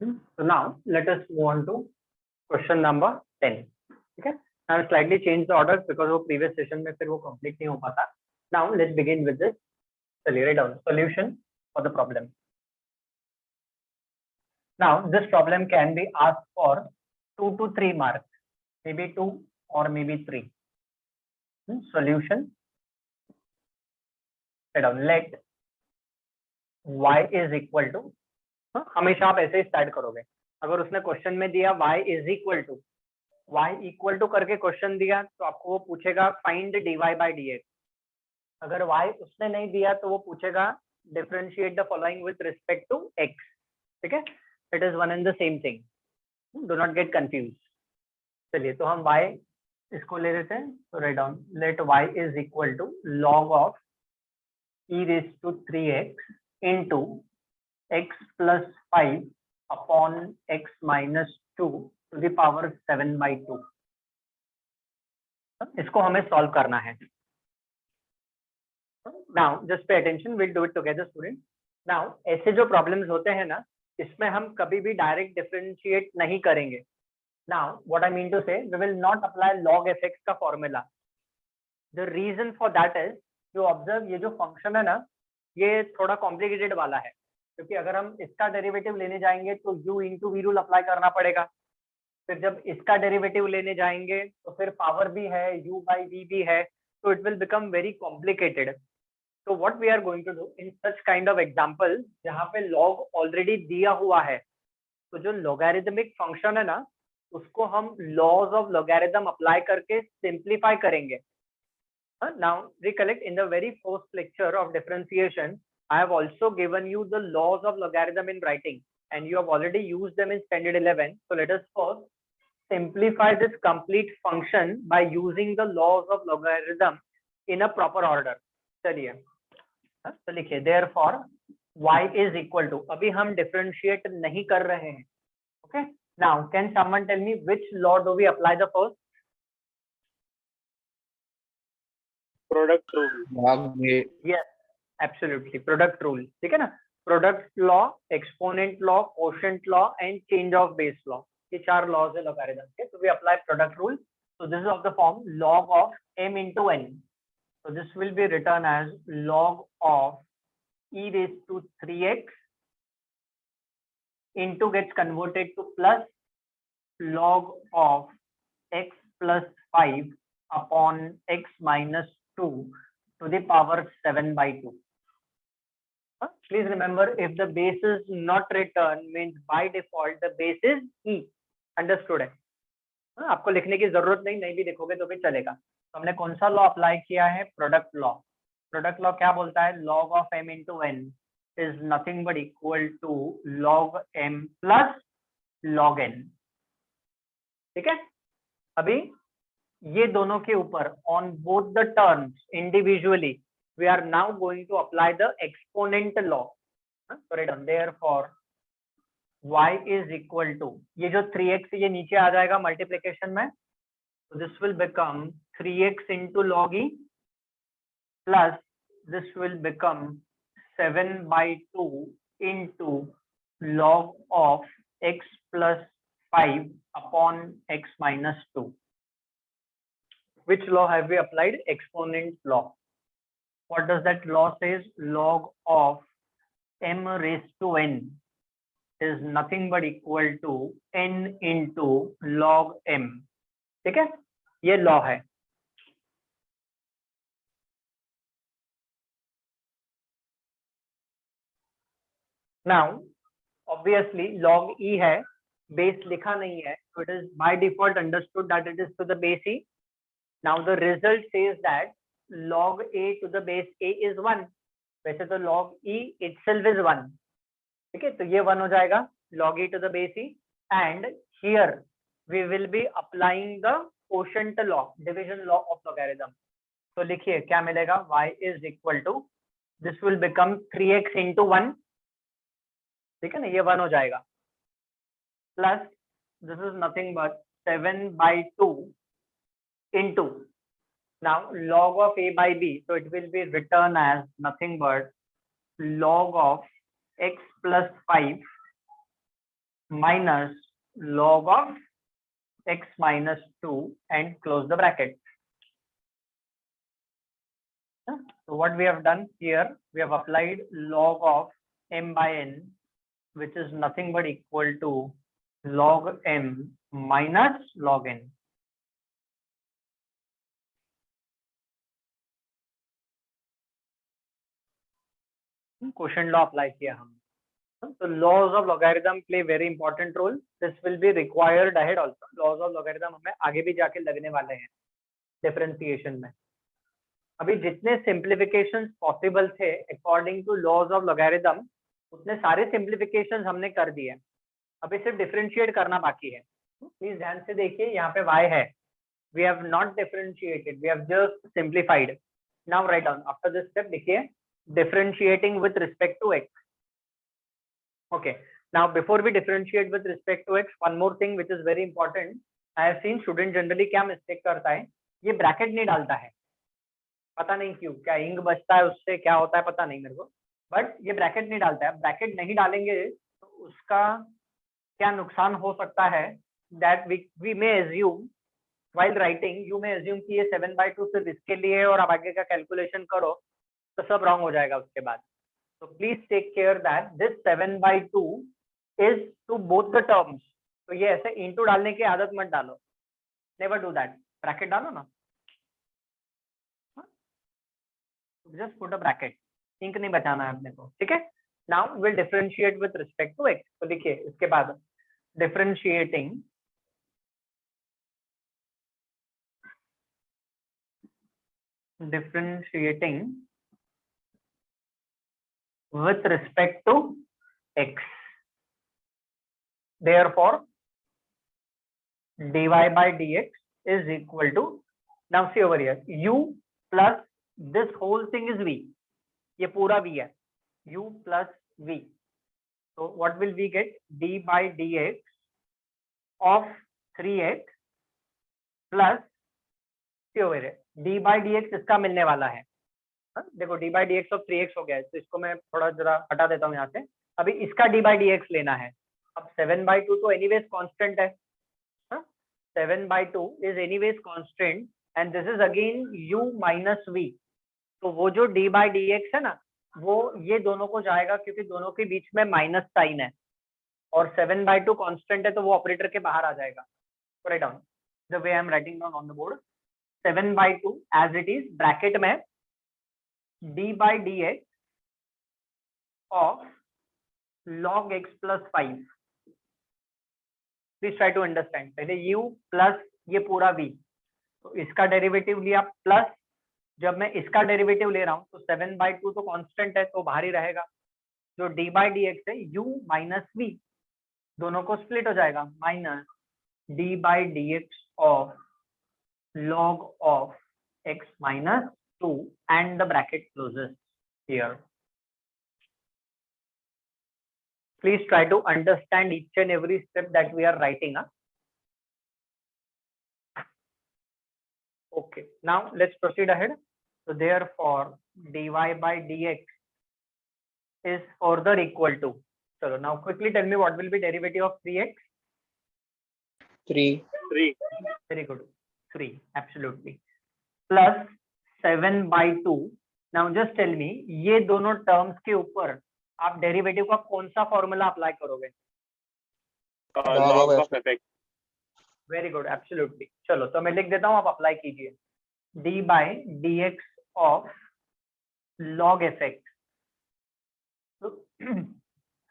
So now let us move on to question number 10. ठीक है, now slightly change the order because वो previous session में फिर वो complete नहीं हो पाता. Now let's begin with this. चलिए write down solution for the problem. Now this problem can be asked for 2 to 3 marks, maybe 2 or maybe 3. Solution. Write down let y is equal to, हमेशा आप ऐसे ही start करोगे. अगर उसने question में दिया y is equal to करके question दिया तो आपको वो पूछेगा फाइंड dy बाई dx. अगर y उसने नहीं दिया तो वो पूछेगा differentiate the following with respect to x. ठीक है, it is one and the same thing, do not get confuse. चलिए तो हम y इसको ले लेते हैं. तो write down let y is equal to log of e raise to 3x into x plus 5 upon x minus 2 to the power 7 by 2. इसको हमें सॉल्व करना है. Now just pay attention, we'll do it together student. Now ऐसे जो problems होते हैं ना, इसमें हम कभी भी डायरेक्ट डिफरेंशिएट नहीं करेंगे. Now what I mean to say, we will not apply log fx का formula. The reason for that is, जो ऑब्जर्व ये जो फंक्शन है ना, ये थोड़ा कॉम्प्लिकेटेड वाला है, क्योंकि अगर हम इसका डेरिवेटिव लेने जाएंगे तो u into v rule apply करना पड़ेगा. फिर जब इसका डेरिवेटिव लेने जाएंगे तो फिर पावर भी है, u बाई v भी है, तो it will become very complicated. तो what we are going to do in such kind of example जहाँ पे log ऑलरेडी दिया हुआ है, तो जो लॉगरिथमिक फंक्शन है ना, उसको हम लॉज ऑफ लॉगरिथम अप्लाई करके सिंप्लीफाई करेंगे. Now recollect, in the very first lecture of differentiation I have also given you the laws of logarithm in writing and you have already used them in standard 11. So let us first simplify this complete function by using the laws of logarithm in a proper order. चलिए तो लिखिए therefore y is equal to, अभी हम differentiate नहीं कर रहे हैं. Okay, now can someone tell me which law do we apply the first? Product rule. Yes, absolutely, product rule. ठीक है ना, product law, exponent law, quotient law and change of base law. ये चार laws है logarithm के. So we apply product rule. So this is of the form log of m into n. So this will be written as log of e raised to 3x into gets converted to plus log of x plus 5 upon x minus 2 to the power 7 by 2. Please remember, if the base is not returned means by default the base is e. Understood है? आपको लिखने की जरूरत नहीं भी लिखोगे तो भी चलेगा. तो हमने कौन सा लॉ अप्लाई किया है? Product law. प्रोडक्ट लॉ क्या बोलता है? log of m into n is nothing but equal to log m plus log n. ठीक है, अभी ये दोनों के ऊपर on both the terms individually we are now going to apply the exponent law. So write down therefore y is equal to, ये जो 3x ये नीचे आ जाएगा मल्टीप्लिकेशन में, so this will become 3x into log e plus this will become 7 by 2 into log of x plus 5 upon x minus 2. Which law have we applied? Exponent law. What does that law says? Log of m raised to n is nothing but equal to n into log m. ठीक है, ये law है. Now obviously log e है, base लिखा नहीं है, so it is by default understood that it is to the base e. Now the result says that log a to the base a is 1. वैसे तो log e itself is 1. ठीक है, तो ये 1 हो जाएगा log e to the base e. And here we will be applying the quotient law, division law of logarithm. तो लिखिए क्या मिलेगा? y is equal to, this will become 3x into 1. ठीक है ना, ये 1 हो जाएगा, plus this is nothing but 7 by 2 into, now log of a by b, so it will be written as nothing but log of x plus 5 minus log of x minus 2 and close the bracket. So what we have done here, we have applied log of m by n, which is nothing but equal to log m minus log n. Question law apply किया हम. So laws of logarithm play very important role. This will be required ahead also. Laws of logarithm हमें आगे भी जाके लगने वाले हैं differentiation में. अभी जितने सिंप्लीफिकेशंस पॉसिबल थे according to laws of logarithm, उतने सारे सिंप्लीफिकेशंस हमने कर दिए. अभी सिर्फ डिफरेंशिएट करना बाकी है. प्लीज ध्यान से देखिए, यहाँ पे y है. We have not differentiated. We have just simplified. Now write down. After this step, देखिए differentiating with respect to x. Okay. Now before we differentiate with respect to x, one more thing which is very important. I have seen student generally क्या mistake करता है, ये bracket नहीं डालता है. पता नहीं क्यों, क्या इंक बचता है उससे, क्या होता है पता नहीं मेरे को, बट ये ब्रैकेट नहीं डालता है. ब्रैकेट नहीं डालेंगे तो उसका क्या नुकसान हो सकता है, that we may assume while writing, you may assume कि ये 7/2 सिर्फ इसके लिए है और आप आगे का कैलकुलेशन करो तो सब रॉन्ग हो जाएगा उसके बाद. So please take care that this 7/2 is to both the terms. तो ये ऐसे into डालने की आदत मत डालो. Never do that. ब्रैकेट डालो ना. Just put a bracket. Ink नहीं बचाना है अपने को, ठीक है. Now we'll differentiate with respect to x. तो देखिए इसके बाद differentiating with respect to x. Therefore, dy by dx is equal to, now see over here, u plus this whole thing is v. ये पूरा v है, u plus v. So what will we get? d by dx of 3x plus, see over here, d by dx इसका मिलने वाला है. देखो d by dx of 3x हो गया है, तो इसको मैं थोड़ा जरा हटा देता हूँ यहाँ से. अभी इसका d by dx लेना है. अब 7/2 तो एनीवेज कांस्टेंट है. 7/2 is anyways constant and this is again u minus v. तो वो जो d by dx है ना, वो ये दोनों को जाएगा क्योंकि दोनों के बीच में माइनस साइन है और 7/2 कांस्टेंट है तो वो ऑपरेटर के बाहर आ जाएगा. Write down the way I am writing down on the board. 7/2 as it is bracket में d by dx of log x plus 5. Please try to understand. पहले u प्लस ये पूरा v, तो इसका डेरिवेटिव लिया प्लस, जब मैं इसका डेरिवेटिव ले रहा हूँ तो 7/2 तो कांस्टेंट है तो बाहर ही रहेगा. जो d by dx है u माइनस v, दोनों को स्प्लिट हो जाएगा, minus d by dx of log of x minus 2 and the bracket closes here. Please try to understand each and every step that we are writing. Okay, now let's proceed ahead. So therefore dy by dx is further equal to, so now quickly tell me what will be derivative of 3x. 3. Very good, 3, absolutely, plus 7/2. Now just tell me ये दोनों terms के ऊपर आप derivative का कौन सा formula apply करोगे? Log of fx. Very good, absolutely. चलो तो मैं लिख देता हूँ, आप अप्लाई कीजिए. d by dx of log fx,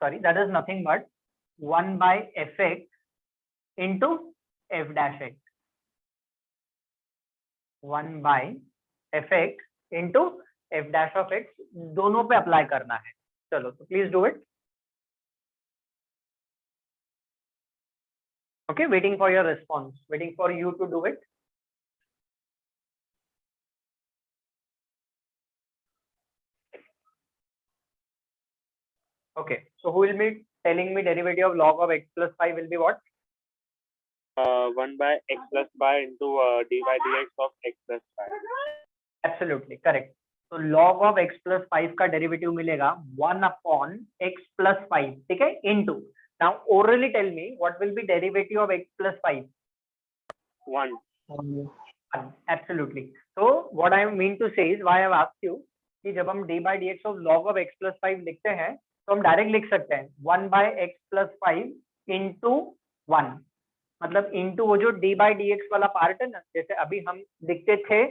sorry, that is nothing but 1 by fx into f dash x. 1 by fx into f dash of x, दोनों पे अप्लाई करना है. चलो तो please do it. Okay, waiting for your response, waiting for you to do it. Okay, so who will be telling me derivative of log of x plus 5 will be what? 1 by x plus pi into d by dx of x plus pi. Absolutely correct. So log of x plus 5 का derivative मिलेगा 1 upon x plus 5, ठीक है, into Now orally tell me what will be derivative of x plus 5? 1. 1. Absolutely. So what I mean to say is why I have asked you कि जब हम d by dx of log of x plus 5 लिखते हैं तो हम direct लिख सकते हैं 1 by x plus 5 into 1, मतलब into वो जो d by dx वाला पार्ट है ना, जैसे अभी हम लिखते थे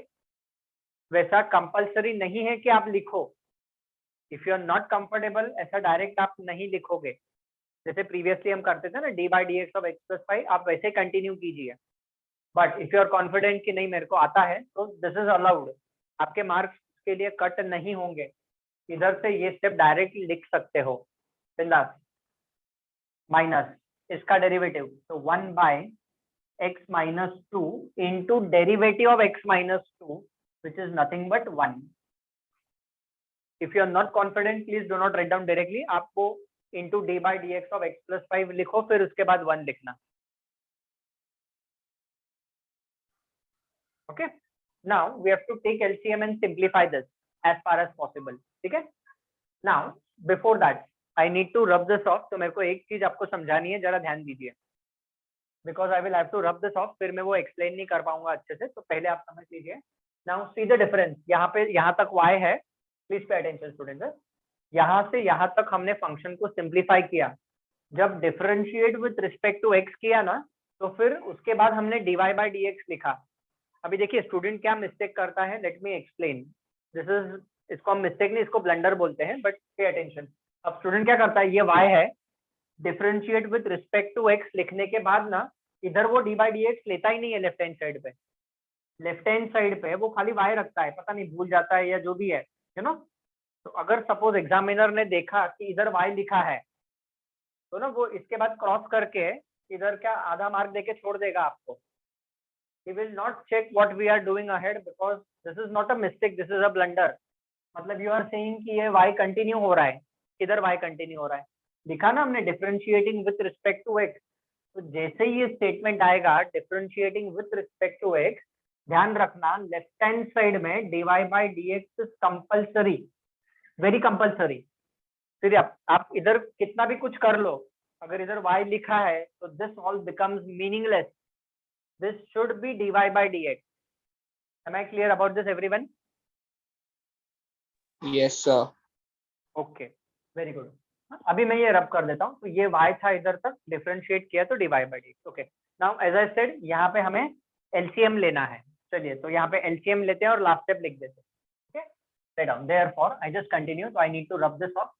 वैसा कंपलसरी नहीं है कि आप लिखो. If you are not comfortable ऐसा डायरेक्ट आप नहीं लिखोगे, जैसे प्रीवियसली हम करते थे ना d by dx of x plus 5, आप वैसे कंटिन्यू कीजिए. But if you are confident कि नहीं मेरे को आता है तो दिस इज अलाउड. आपके मार्क्स के लिए कट नहीं होंगे, इधर से ये स्टेप डायरेक्ट लिख सकते हो बिंदास. माइनस इसका डेरिवेटिव, तो 1 by x minus 2 into derivative of x minus 2 which is nothing but 1. If you are not confident please do not write down directly. आपको into d by dx of x plus 5 लिखो, फिर उसके बाद 1 लिखना. Okay, now we have to take LCM and simplify this as far as possible. ठीक है. Now before that I need to rub this off. तो मेरे को एक चीज आपको समझानी है, जरा ध्यान दीजिए, because I will have to rub this off. फिर मैं वो explain नहीं कर पाऊंगा अच्छे से, तो पहले आप समझ लीजिए. Now see the difference. यहाँ पे यहाँ तक y है, please pay attention students. यहाँ से यहाँ तक हमने फंक्शन को सिंप्लीफाई किया. जब differentiate with respect to x किया ना, तो फिर उसके बाद हमने dy by dx लिखा. अभी देखिए स्टूडेंट क्या मिस्टेक करता है, let me explain. This is, इसको हम मिस्टेक नहीं, इसको ब्लंडर बोलते हैं, बट पे अटेंशन. अब स्टूडेंट क्या करता है, ये y है, differentiate with respect to x लिखने के बाद ना इधर वो d by dx लेता ही नहीं है. लेफ्ट हैंड साइड पे, लेफ्ट हैंड साइड पे वो खाली y रखता है, पता नहीं भूल जाता है या जो भी है, यू नो. तो अगर सपोज एग्जामिनर ने देखा कि इधर y लिखा है, तो ना वो इसके बाद क्रॉस करके इधर क्या आधा मार्क देके छोड़ देगा आपको. He will not check what we are doing ahead because this is not a mistake, this is a blunder. मतलब you are saying कि ये y कंटिन्यू हो रहा है, किधर y कंटिन्यू हो रहा है, लिखा ना हमने differentiating with respect to x. तो जैसे ही ये स्टेटमेंट आएगा differentiating with respect to x, ध्यान रखना लेफ्ट हैंड साइड में dy by dx is compulsory, very compulsory. फिर आप इधर कितना भी कुछ कर लो, अगर इधर y लिखा है तो this all becomes meaningless. This should be dy by dx. Am I clear about this, everyone? Yes, sir. Okay, very good. अभी मैं ये रब कर देता हूँ. तो ये y था, इधर तक डिफरेंशिएट किया तो dy by dx. Okay. Now as I said, यहाँ पे हमें LCM लेना है. चलिए तो यहाँ पे LCM लेते हैं और लास्ट स्टेप लिख देते हैं. Okay. Write down. Therefore, I just continue. So I need to rub this off.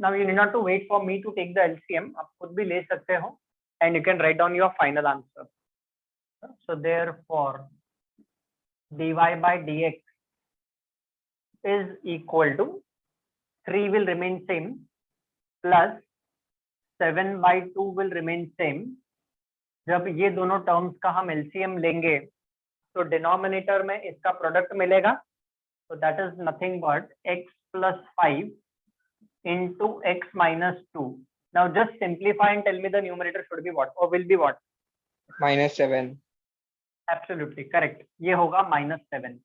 Now you need not to wait for me to take the LCM. आप खुद भी ले सकते हो and you can write down your final answer. So therefore dy by dx is equal to 3 will remain same plus 7 by 2 will remain same. जब ये दोनों terms का हम LCM लेंगे तो डिनोमिनेटर में इसका प्रोडक्ट मिलेगा. So that is nothing but x plus 5 into x minus 2. Now just simplify and tell me the numerator should be what or will be what? -7. Absolutely correct. ये होगा -7.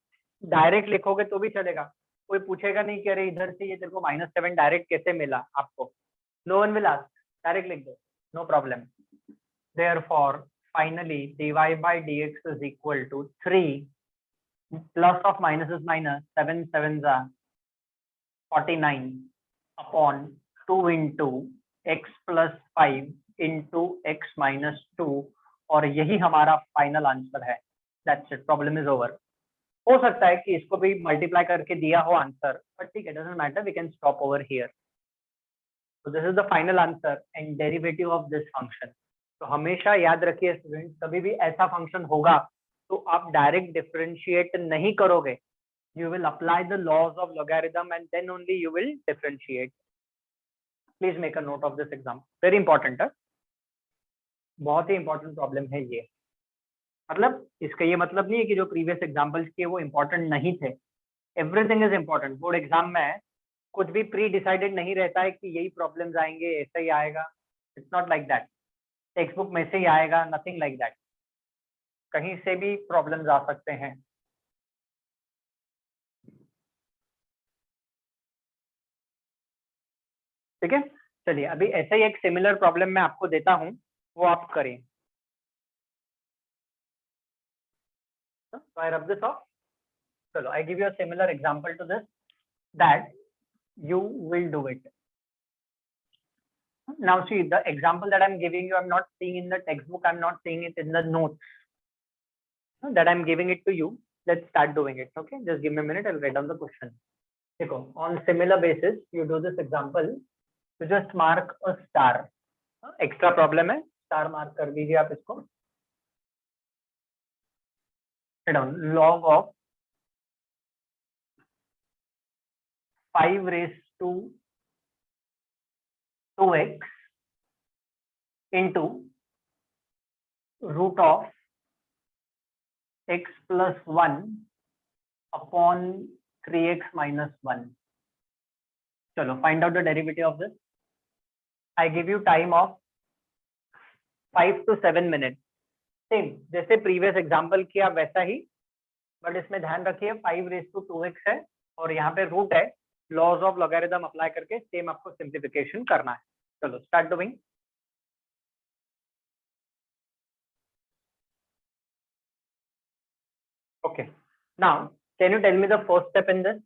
Direct लिखोगे तो भी चलेगा, कोई पूछेगा नहीं कि अरे इधर से ये तेरे को -7 डायरेक्ट कैसे मिला आपको. No one will ask. Direct लिख दो, no problem. Therefore finally dy by dx is equal to 3 plus of minus is minus, 7 sevens are 49 upon 2 into x plus 5 into x minus 2, और यही हमारा फाइनल आंसर है. That's it. Problem is over. हो सकता है कि इसको भी मल्टीप्लाई करके दिया हो आंसर, but ठीक है, doesn't matter, we can stop over here. So this is the final answer and derivative of this function. तो हमेशा याद रखिए स्टूडेंट, कभी भी ऐसा फंक्शन होगा तो आप डायरेक्ट डिफरेंशिएट नहीं करोगे. You will apply the laws of logarithm and then only you will differentiate. Please make a note of this example. Very important है, बहुत ही important problem है ये. मतलब इसका ये मतलब नहीं है कि जो previous examples किए वो important नहीं थे. Everything is important. Board exam में कुछ भी प्री डिसाइडेड नहीं रहता है कि यही प्रॉब्लम्स आएंगे, ऐसा ही आएगा. It's not like that. Text book में से ही आएगा, nothing like that. कहीं से भी प्रॉब्लम्स आ सकते हैं। ठीक है, चलिए अभी ऐसे ही एक सिमिलर प्रॉब्लम मैं आपको देता हूं, वो आप करें। So I rub this off. चलो, I give you a similar example to this that you will do it. Now see, the example that I'm giving you, I'm not seeing in the textbook, I'm not seeing it in the notes that I'm giving it to you. Let's start doing it. Okay, just give me a minute, I'll write down the question. देखो, on similar basis, you do this example, you just mark a star. Extra problem है, star mark कर दीजिए आप इसको. Write down log of 5 raised to 2x into root of x plus 1 upon 3x minus 1. चलो, find out the derivative of this. I give you time of 5 to 7 minutes. Same जैसे previous example किया वैसा ही, but इसमें ध्यान रखिए 5 raise to 2x है और यहाँ पे रूट है, लॉज ऑफ लॉगरिथम अप्लाई करके सेम आपको सिंप्लीफिकेशन करना है. चलो start doing. Okay, now can you tell me the first step in this?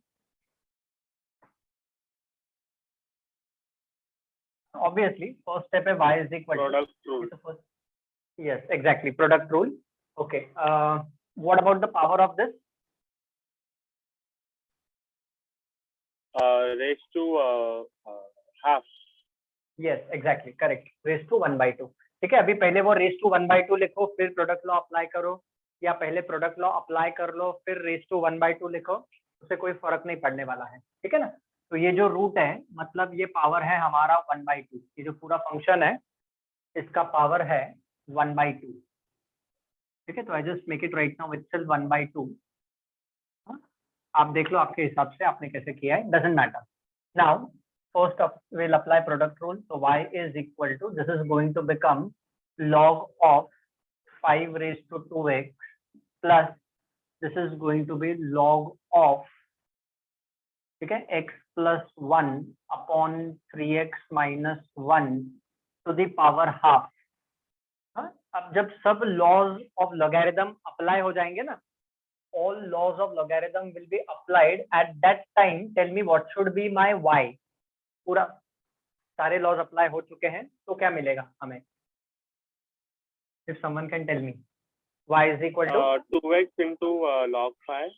Obviously first step है y is equal Product to rule. Yes, exactly, product rule. Okay, what about the power of this? Raised to half. Yes, exactly, correct, raised to 1/2. ठीक है, अभी पहले वो raised to 1/2 लिखो, फिर product law apply करो, या पहले प्रोडक्ट लॉ अप्लाई कर लो फिर raised to 1/2 लिखो, उससे कोई फर्क नहीं पड़ने वाला है. ठीक है ना. तो ये जो रूट है, मतलब ये पावर है हमारा 1/2. ये जो पूरा फंक्शन है इसका पावर है 1/2. ठीक है, तो I just make it right now itself 1/2. आप देख लो आपके हिसाब से आपने कैसे किया है, doesn't matter. Now first of will apply product rule. तो y is equal to, this is going to become log of 5 raised to 2x plus this is going to be log of, ठीक है, x plus 1 upon 3x minus 1 to the power half. अब जब सब laws of logarithm apply हो जाएंगे ना, all laws of logarithm will be applied at that time. Tell me what should be my y. पूरा सारे लॉज अप्लाई हो चुके हैं तो क्या मिलेगा हमें? If someone can tell me, y is equal to 2x into log 5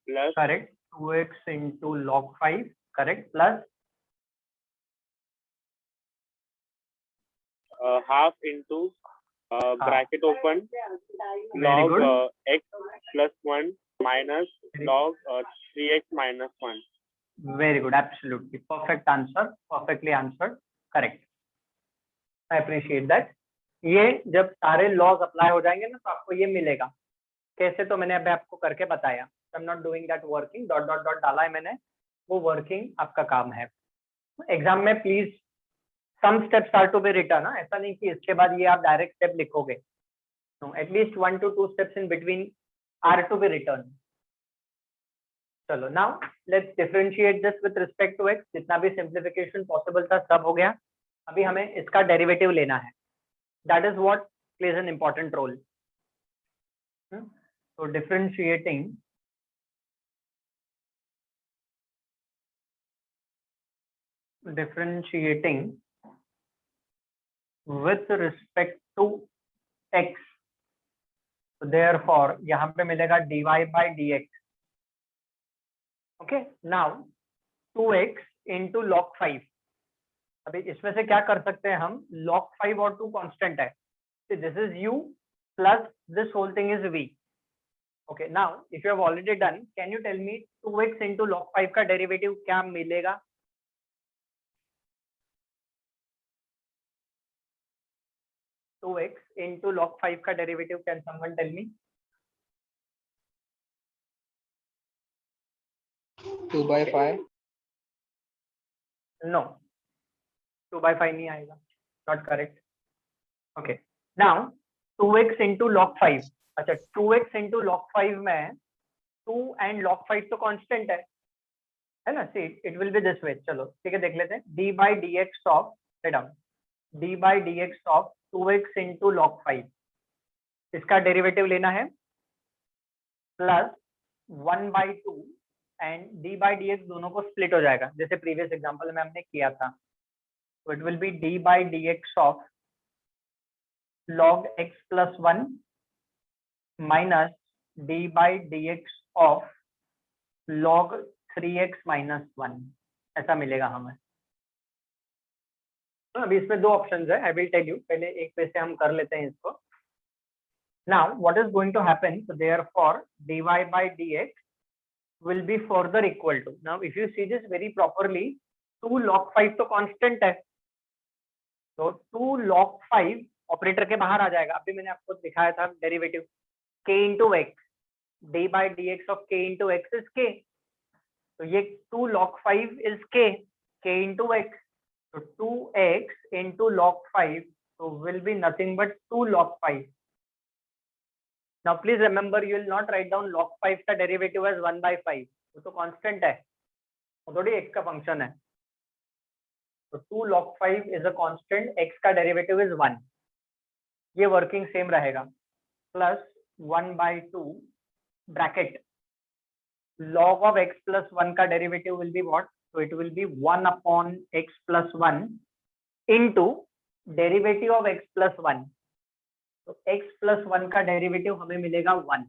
plus correct 2x into log 5 correct plus half into bracket open Very log good. x plus 1 minus log 3x minus 1. very good, absolutely perfect answer, perfectly answered, correct. I appreciate that. ये जब सारे laws apply हो जाएंगे ना तो आपको ये मिलेगा. कैसे, तो मैंने अभी आपको करके बताया. I am not doing that working, dot dot dot डाला है मैंने, वो वर्किंग आपका काम है. एग्जाम में please some steps are to be written. ऐसा नहीं कि इसके बाद ये आप डायरेक्ट स्टेप लिखोगे. No, at least 1 to 2 steps in between are to be written. चलो now let's differentiate this with respect to x. जितना भी सिंप्लीफिकेशन पॉसिबल था सब हो गया. अभी हमें इसका डेरिवेटिव लेना है. That is what plays an important role. तो differentiating with respect to x. So therefore यहाँ पे मिलेगा dy by dx. Okay, now 2x into log 5. अभी इसमें से क्या कर सकते हैं हम? log 5 और 2 कांस्टेंट है. This is u plus this whole thing is v. Okay, now if you have already done, can you tell me 2x into log 5 का डेरिवेटिव क्या मिलेगा? टू एक्स इंटू log 5 का derivative, can someone tell me? 2/5. No, 2/5 नहीं आएगा, not correct. Okay, now 2x into log 5. अच्छा 2x into log5 में 2 and log5 तो constant है ना, see it will B this way. चलो ठीक है, देख लेते हैं। d by D X of d by D X of 2x into log5, इसका डेरिवेटिव लेना है plus 1/2 and d by D x दोनों को स्प्लिट हो जाएगा जैसे प्रीवियस एग्जांपल में हमने किया था। तो it will B d by D X of log x plus 1 minus d by D X of log 3x minus 1, ऐसा मिलेगा हमें। तो अभी इसमें दो ऑप्शंस है, आई विल टेल यू। पहले एक पे से हम कर लेते हैं इसको। Now what is going to happen? So therefore dy by dx will be further equal to, now if you see this very properly, 2 log 5 तो कांस्टेंट है, तो 2 log 5 ऑपरेटर के बाहर आ जाएगा। अभी मैंने आपको दिखाया था derivative k into x, d by dx of k into x is k, तो ये 2 log 5 is k into x, so 2x into log 5 so will be nothing but 2 log 5. Now please remember, you will not write down log 5 का derivative as 1/5, वो तो constant है, वो थोड़ी x का function है। तो 2 log 5 is a constant, x का डेरिवेटिव is 1, ये वर्किंग सेम रहेगा, plus 1/2 bracket log of x plus 1 का derivative will be what? So it will be 1 upon x plus 1 into derivative of x plus 1, तो x plus 1 का derivative हमें मिलेगा 1।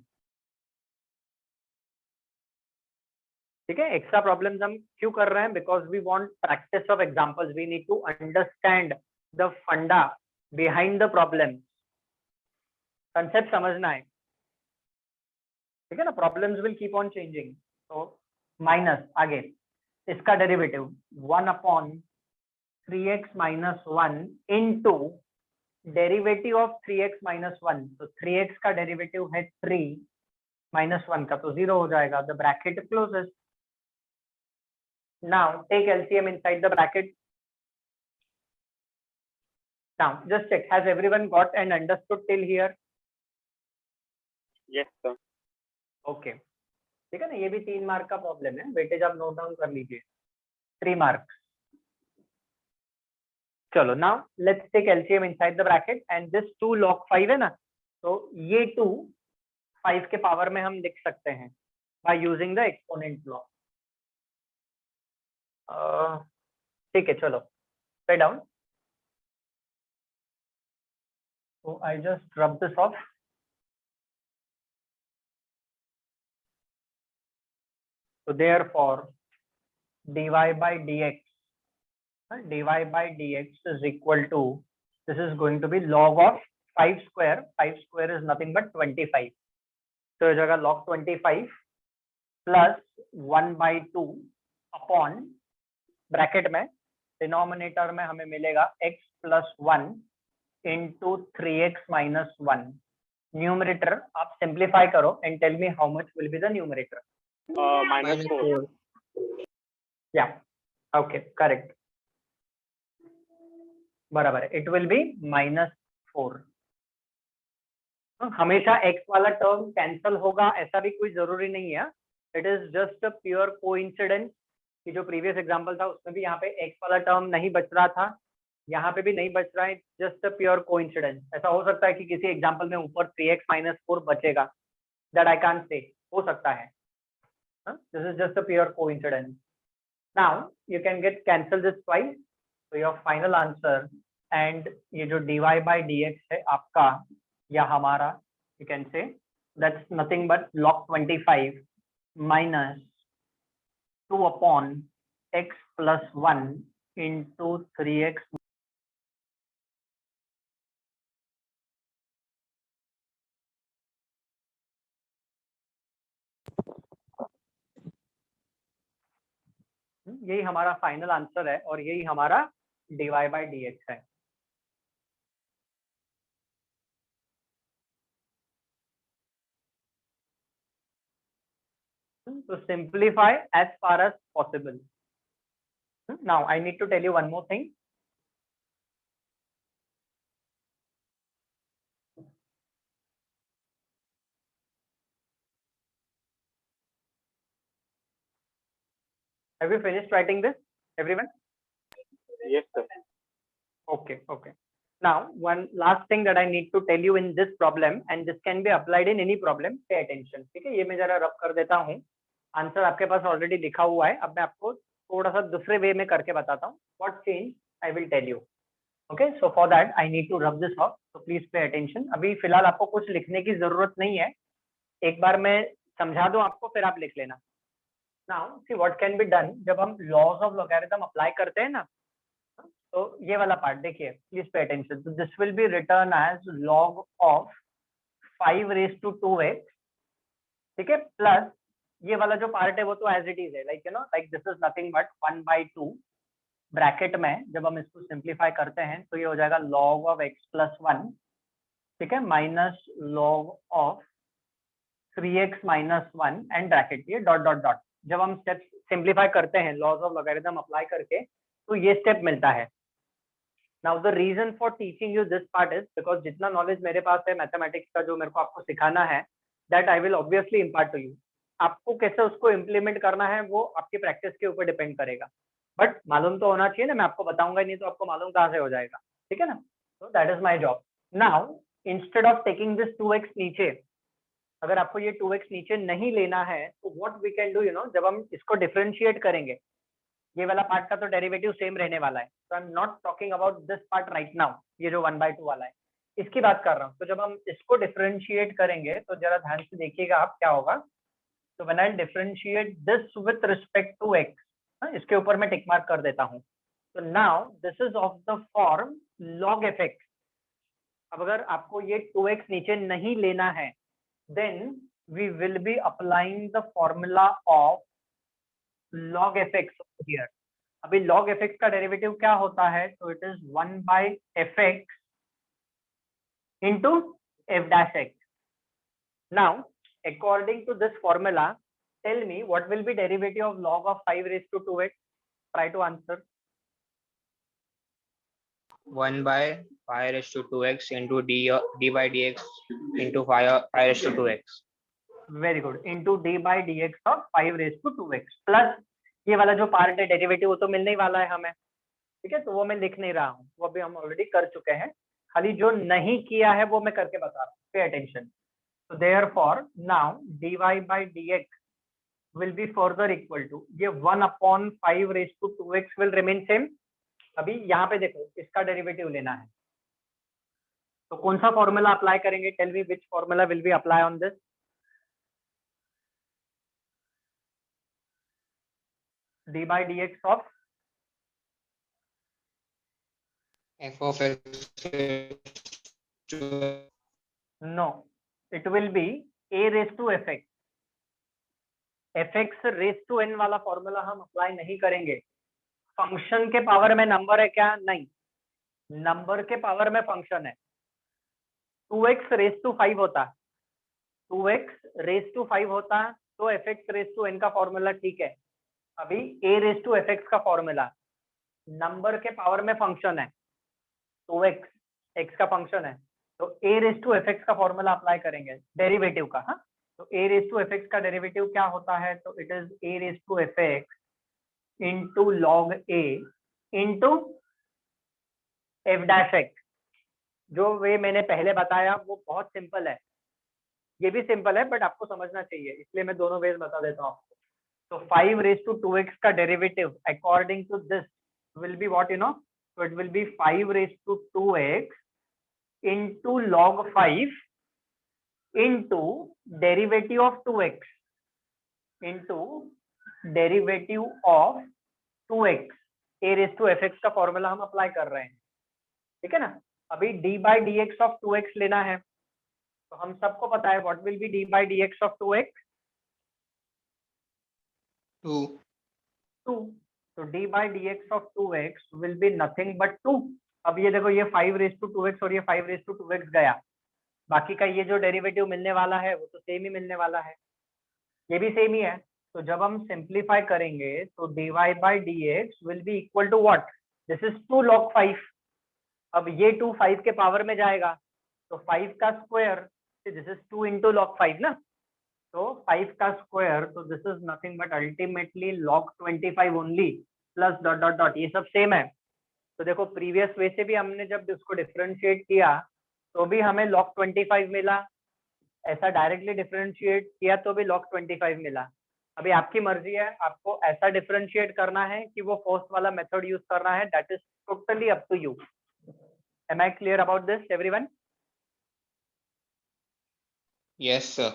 ठीक है, एक्स्ट्रा प्रॉब्लम्स हम क्यों कर रहे हैं? Because we want practice of examples, we need to understand the funda behind the problem, concept समझना है। ठीक है ना, problems will keep on changing. तो माइनस आगे इसका derivative 1 upon 3x minus 1 into derivative of 3x minus 1, तो 3x का डेरिवेटिव है 3 माइनस 1 का, तो 0 हो जाएगा, the bracket closes. Now take LCM inside the bracket. Now just check, has everyone got and understood till here? Yes sir. Okay, ठीक है ना, ये भी 3 मार्क का प्रॉब्लम है, वेटेज आप नोट डाउन कर लीजिए, 3 मार्क्स। चलो now let's take LCM inside the bracket and this 2 log 5 है ना, तो ये 2 5 के पावर में हम लिख सकते हैं by using the exponent law. ठीक है, चलो पे डाउन। तो I just rub this of. So therefore dy by dx, dy by dx is equal to, this is going to be log of 5 square, 5 square is nothing but 25, तो हो जाएगा log 25 plus 1/2 upon bracket में denominator में हमें मिलेगा x plus 1 into 3x minus 1। Numerator आप simplify करो and tell me how much will be the numerator. -4। या ओके, करेक्ट, बराबर है, इट विल बी -4। हमेशा x वाला टर्म कैंसल होगा ऐसा भी कोई जरूरी नहीं है, it is just a pure coincidence कि जो प्रीवियस एग्जांपल था उसमें भी यहाँ पे x वाला टर्म नहीं बच रहा था, यहाँ पे भी नहीं बच रहा है, जस्ट अ प्योर कोइंसिडेंस। ऐसा हो सकता है कि किसी एग्जांपल में ऊपर 3x माइनस 4 बचेगा, दैट आई कांट से, हो सकता है, this is just a pure coincidence. Now you can get cancel this twice, तो योर फाइनल आंसर एंड ये जो dy बाई dx है आपका या हमारा, you can say that's nothing but log 25 minus 2 upon x plus 1 into 3x। यही हमारा final answer है और यही हमारा dy बाई dx है। To simplify as far as possible. Now I need to tell you one more thing. Have you finished writing this, everyone? Yes, sir. Okay, okay. Now, one last thing that I need to tell you in this problem, and this can be applied in any problem. Pay attention. ठीक है, ये मैं जरा रब कर देता हूँ. Answer आपके पास ऑलरेडी लिखा हुआ है. अब मैं आपको थोड़ा सा दूसरे वे में करके बताता हूँ. What change I will tell you. Okay, so for that I need to rub this off. So please pay attention. अभी फिलहाल आपको कुछ लिखने की जरूरत नहीं है. एक बार मैं समझा दूं आपको, फिर आप लिख लेना. Now, see what can be done. जब हम laws of logarithm apply करते हैं ना, तो ये वाला पार्ट देखिए, प्लीज पे अटेंशन. तो this will be written as log of 5 raised to 2x, ठीक है, प्लस ये वाला जो पार्ट है वो तो एज इट इज है, like you know, like this is nothing but 1/2 bracket में. जब हम इसको सिंप्लीफाई करते हैं तो ये हो जाएगा log ऑफ x प्लस 1, ठीक है, minus log of 3x minus 1 and bracket, ये डॉट डॉट डॉट. जब हम स्टेप सिंप्लीफाई करते हैं लॉज ऑफ लॉगरिथम अप्लाई करके, तो ये स्टेप मिलता है. Now the reason for teaching you this part is because जितना नॉलेज मेरे पास है मैथमेटिक्स का, जो मेरे को आपको सिखाना है, that I will obviously impart to you. आपको कैसे उसको इम्प्लीमेंट करना है वो आपकी प्रैक्टिस के ऊपर डिपेंड करेगा, बट मालूम तो होना चाहिए ना. मैं आपको बताऊंगा नहीं तो आपको मालूम कहाँ से हो जाएगा, ठीक है ना. So that is my job. Now instead of taking this 2x नीचे, अगर आपको ये 2x नीचे नहीं लेना है तो what we can do, you know, जब हम इसको डिफरेंशिएट करेंगे, ये वाला पार्ट का तो डेरिवेटिव सेम रहने वाला है. तो I am not talking about this part right now. ये जो 1/2 वाला है, इसकी बात कर रहा हूँ. तो जब हम इसको डिफरेंशिएट करेंगे तो जरा ध्यान से देखिएगा आप क्या होगा. तो when I differentiate this with respect to x, इसके ऊपर मैं टिक मार्क कर देता हूँ. तो now this is of the form log fx. अब अगर आपको ये 2x नीचे नहीं लेना है, then we will be applying the formula of log fx here. अभी log fx का डेरिवेटिव क्या होता है? तो it is 1/fx into f dash x. Now, according to this formula, tell me what will be derivative of log of 5 raised to 2x? Try to answer. 1/5 raised to 2x into d by dx into 5 raised to 2x. Very good. Into d by dx of 5 raised to 2x plus ये वाला जो part है derivative, वो तो मिलने ही वाला है हमें, ठीक है. तो वो मैं लिख नहीं रहा हूँ, वो अभी हम ऑलरेडी कर चुके हैं. खाली जो नहीं किया है वो मैं करके बता रहा हूँ. Pay attention. So therefore now dy by dx will be further equal to, ये 1/5 raised to 2x will remain same. अभी यहाँ पे देखो, इसका डेरिवेटिव लेना है तो कौन सा फॉर्मूला अप्लाई करेंगे? Tell me which formula will be apply on this. D by D X of f of x no, it will be a raise to F X. F X raise to N वाला formula हम apply नहीं करेंगे. Function के power में number है क्या? नहीं, number के पावर में फंक्शन है. 2x रेज टू 5 होता, 2x रेज टू 5 होता तो F X raise to N का फॉर्मूला ठीक है. अभी a raise to F X का फॉर्मूला, नंबर के पावर में फंक्शन है, 2x x का फंक्शन है, तो a raise to F X का फॉर्मूला अप्लाई करेंगे डेरिवेटिव का. हाँ, तो a raise to F X का डेरिवेटिव क्या होता है? तो it is a raise to F X into log a into F dash x. जो वे मैंने पहले बताया वो बहुत सिंपल है, ये भी सिंपल है, बट आपको समझना चाहिए, इसलिए मैं दोनों वेज बता देता हूँ आपको. तो 5 raised to 2x का derivative according to this will be what, you know, so it will be 5 raised to 2x into log 5 into derivative of 2x into derivative of 2x. a raised to fx का formula हम apply कर रहे हैं, ठीक है ना. अभी d by dx of 2x लेना है, तो हम सबको पता है what will be d by dx of 2x? 2. 2. तो d by dx of 2x will be nothing but 2. अब ये देखो, ये 5 raised to 2x और ये 5 raised to 2x गया, बाकी का ये जो डेरिवेटिव मिलने वाला है वो तो सेम ही मिलने वाला है, ये भी सेम ही है. तो जब हम सिंप्लीफाई करेंगे तो dy by dx will be equal to what? This is 2 log 5. अब ये 2 5 के पावर में जाएगा तो 5 का square, this is 2 into log 5 ना. तो 5 का स्क्वायर, तो this is nothing but ultimately log 25 only plus dot dot dot, ये सब सेम है। तो देखो प्रीवियस वे से भी हमने जब इसको डिफरेंशिएट किया तो भी हमें log 25 मिला, ऐसा डायरेक्टली डिफरेंशिएट किया तो भी log 25 मिला। अभी आपकी मर्जी है, आपको ऐसा डिफरेंशिएट करना है कि वो फर्स्ट वाला मेथड यूज करना है, that is totally up to you. Am I clear about this everyone? Yes, sir.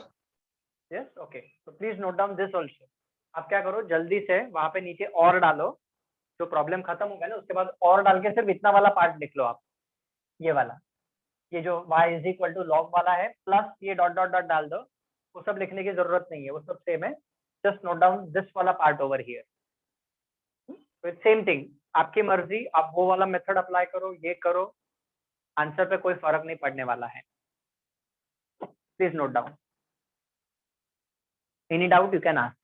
Yes, okay. तो please note down this also. आप क्या करो, जल्दी से वहां पे नीचे और डालो, जो प्रॉब्लम खत्म हो गया ना उसके बाद और डाल के सिर्फ इतना वाला पार्ट लिख लो आप, ये वाला, ये जो y is equal to log वाला है प्लस ये डॉट डॉट डॉट डाल दो, वो सब लिखने की जरूरत नहीं है, वो सब सेम है। जस्ट नोट डाउन दिस वाला part over here. Same thing, आपकी मर्जी, आप वो वाला मेथड अप्लाई करो, ये करो, आंसर पे कोई फर्क नहीं पड़ने वाला है। Please note down. Any doubt you can ask.